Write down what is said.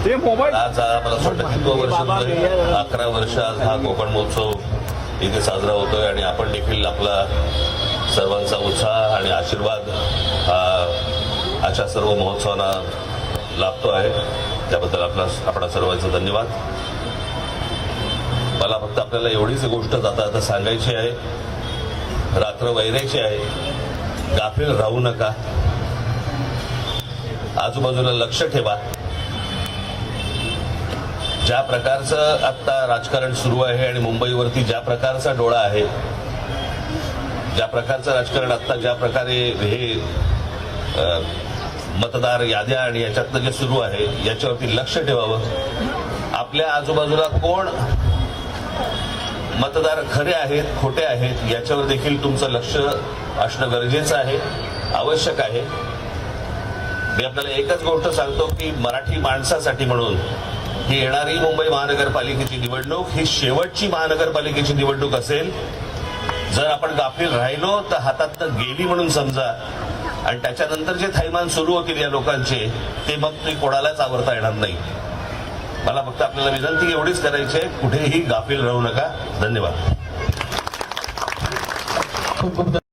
आज मला असं वाटतं कितवं वर्ष झालं, 11 वर्ष आज हा कोकण महोत्सव इथे साजरा होतोय आणि आपण देखील आपला सर्वांचा उत्साह आणि आशीर्वाद हा अशा सर्व महोत्सवांना लाभतो आहे. त्याबद्दल आपणा सर्वांचा धन्यवाद. मला फक्त आपल्याला एवढीच गोष्ट आता सांगायची आहे, रात्र वैरायची आहे, गाफील राहू नका, आजूबाजूला लक्ष ठेवा. ज्या प्रकारचं आता राजकारण सुरू आहे आणि मुंबईवरती ज्या प्रकारचा डोळा आहे, ज्या प्रकारचं राजकारण आता ज्या प्रकारे हे मतदार याद्या आणि याच्यातलं जे सुरू आहे याच्यावरती लक्ष ठेवावं. आपल्या आजूबाजूला कोण मतदार खरे आहेत खोटे आहेत याच्यावर देखील तुमचं लक्ष असणं गरजेचं आहे, आवश्यक आहे. मी आपल्याला एकच गोष्ट सांगतो की मराठी माणसासाठी म्हणून ही येणारी मुंबई महानगरपालिकेची निवडणूक ही शेवटची महानगरपालिकेची निवडणूक असेल. जर आपण गाफील राहिलो तर हातातनं गेली म्हणून समजा आणि त्याच्यानंतर जे थैमान सुरू होतील या लोकांचे ते मग ते कोणालाच आवरता येणार नाही. मला फक्त आपल्याला विनंती एवढीच करायची आहे, कुठेही गाफील राहू नका. धन्यवाद.